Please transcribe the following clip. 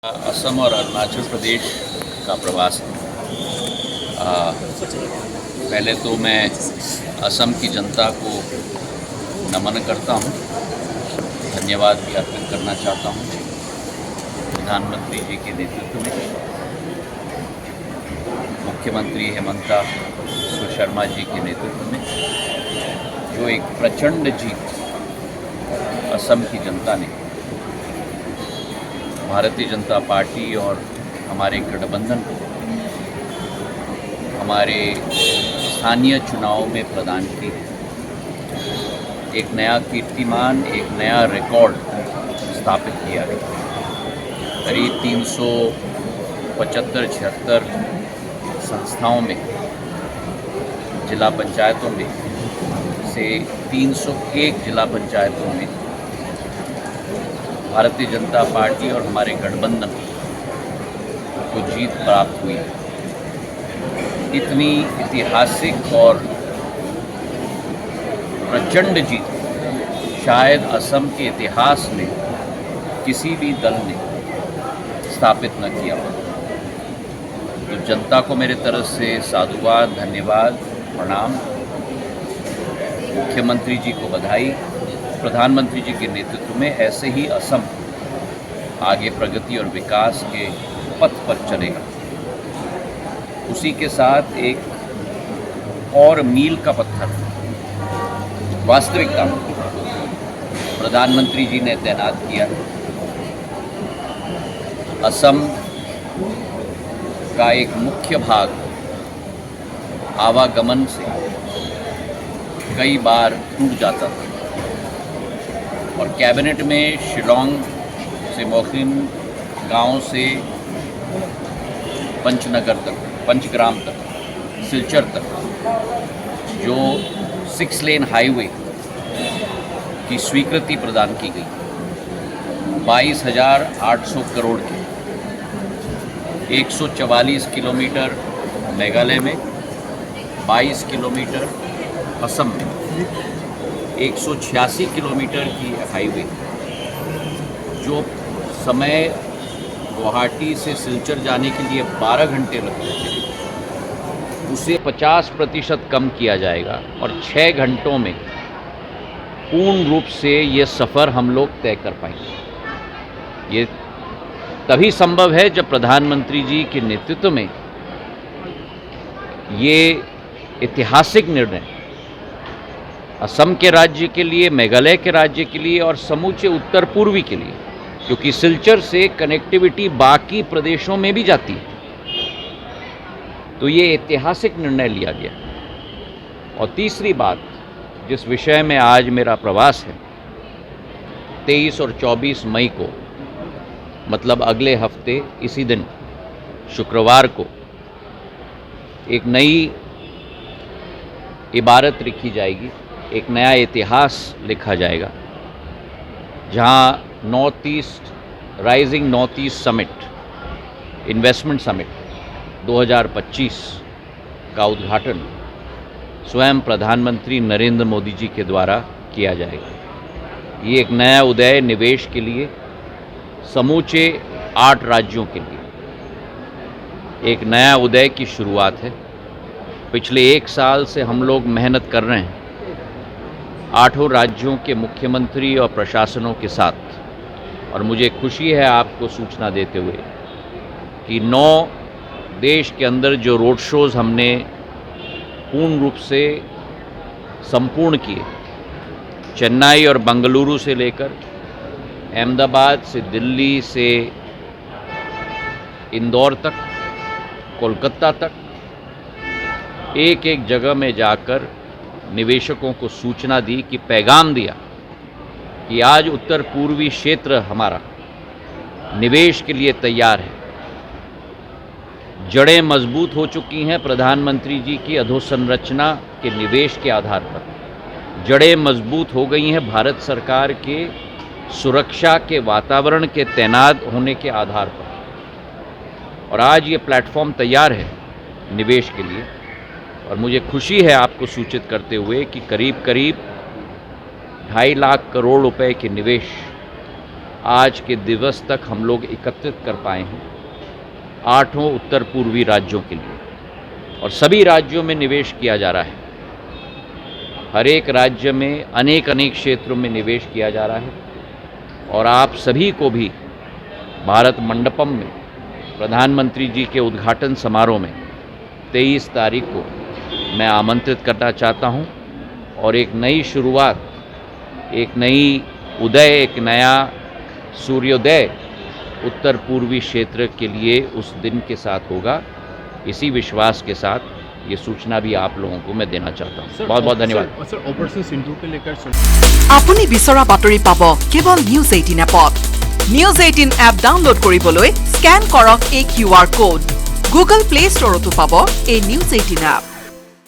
असम और अरुणाचल प्रदेश का प्रवास है। पहले तो मैं असम की जनता को नमन करता हूँ, धन्यवाद भी अर्पित करना चाहता हूँ प्रधानमंत्री जी के नेतृत्व में मुख्यमंत्री हेमंता शर्मा जी के नेतृत्व में जो एक प्रचंड जीत असम की जनता ने भारतीय जनता पार्टी और हमारे गठबंधन को हमारे स्थानीय चुनाव में प्रदान की। एक नया कीर्तिमान, एक नया रिकॉर्ड स्थापित किया गया। करीब 375-76 संस्थाओं में, जिला पंचायतों में से 301 जिला पंचायतों में भारतीय जनता पार्टी और हमारे गठबंधन को जीत प्राप्त हुई। इतनी ऐतिहासिक और प्रचंड जीत शायद असम के इतिहास में किसी भी दल ने स्थापित न किया हो। तो जनता को मेरे तरफ से साधुवाद, धन्यवाद, प्रणाम। मुख्यमंत्री जी को बधाई। प्रधानमंत्री जी के नेतृत्व में ऐसे ही असम आगे प्रगति और विकास के पथ पर चलेगा। उसी के साथ एक और मील का पत्थर वास्तविकता प्रधानमंत्री जी ने तैनात किया। असम का एक मुख्य भाग आवागमन से कई बार टूट जाता था और कैबिनेट में शिलोंग से मोखिम गांव से पंचनगर तक, पंचग्राम तक, सिलचर तक जो 6 लेन हाईवे की स्वीकृति प्रदान की गई। 22,800 करोड़ के 144 किलोमीटर मेघालय में, 22 किलोमीटर असम में, 186 किलोमीटर की हाईवे जो समय गुवाहाटी से सिलचर जाने के लिए 12 घंटे लगते थे, उसे 50% कम किया जाएगा और 6 घंटों में पूर्ण रूप से ये सफ़र हम लोग तय कर पाएंगे। ये तभी संभव है जब प्रधानमंत्री जी के नेतृत्व में ये ऐतिहासिक निर्णय असम के राज्य के लिए, मेघालय के राज्य के लिए और समूचे उत्तर पूर्वी के लिए, क्योंकि सिलचर से कनेक्टिविटी बाकी प्रदेशों में भी जाती है, तो ये ऐतिहासिक निर्णय लिया गया। और तीसरी बात, जिस विषय में आज मेरा प्रवास है, 23 और 24 मई को, मतलब अगले हफ्ते इसी दिन शुक्रवार को एक नई इबारत लिखी जाएगी, एक नया इतिहास लिखा जाएगा, जहां north east rising north east summit, investment summit 2025 का उद्घाटन स्वयं प्रधानमंत्री नरेंद्र मोदी जी के द्वारा किया जाएगा। ये एक नया उदय निवेश के लिए, समूचे 8 राज्यों के लिए एक नया उदय की शुरुआत है। पिछले 1 साल से हम लोग मेहनत कर रहे हैं 8 राज्यों के मुख्यमंत्री और प्रशासनों के साथ, और मुझे खुशी है आपको सूचना देते हुए कि 9 देश के अंदर जो रोड शोज़ हमने पूर्ण रूप से संपूर्ण किए, चेन्नई और बेंगलुरु से लेकर अहमदाबाद से दिल्ली से इंदौर तक, कोलकाता तक, एक एक जगह में जाकर निवेशकों को सूचना दी, कि पैगाम दिया कि आज उत्तर पूर्वी क्षेत्र हमारा निवेश के लिए तैयार है। जड़ें मजबूत हो चुकी हैं प्रधानमंत्री जी की अधोसंरचना के निवेश के आधार पर। जड़ें मजबूत हो गई हैं भारत सरकार के सुरक्षा के वातावरण के तैनात होने के आधार पर, और आज ये प्लेटफॉर्म तैयार है निवेश के लिए। और मुझे खुशी है आपको सूचित करते हुए कि करीब करीब 2.5 लाख करोड़ रुपए के निवेश आज के दिवस तक हम लोग एकत्रित कर पाए हैं 8 उत्तर पूर्वी राज्यों के लिए, और सभी राज्यों में निवेश किया जा रहा है। हर एक राज्य में अनेक क्षेत्रों में निवेश किया जा रहा है, और आप सभी को भी भारत मंडपम में प्रधानमंत्री जी के उद्घाटन समारोह में 23 तारीख को मैं आमंत्रित करना चाहता हूं, और एक नई शुरुआत, एक नई उदय, एक नया सूर्योदय उत्तर पूर्वी क्षेत्र के लिए उस दिन के साथ होगा। इसी विश्वास के साथ ये सूचना भी आप लोगों को मैं देना चाहता हूँ। बहुत बहुत धन्यवाद। सर, ऑपरेशन सिंधु के लेकर আপুনি বিচৰা বাতৰি পাব কেৱল নিউজ 18 এপত। নিউজ 18 এপ ডাউনলোড কৰিবলৈ স্ক্যান কৰক এই QR কোড। গুগল প্লে ষ্টৰতো পাব এই নিউজ 18 এপ।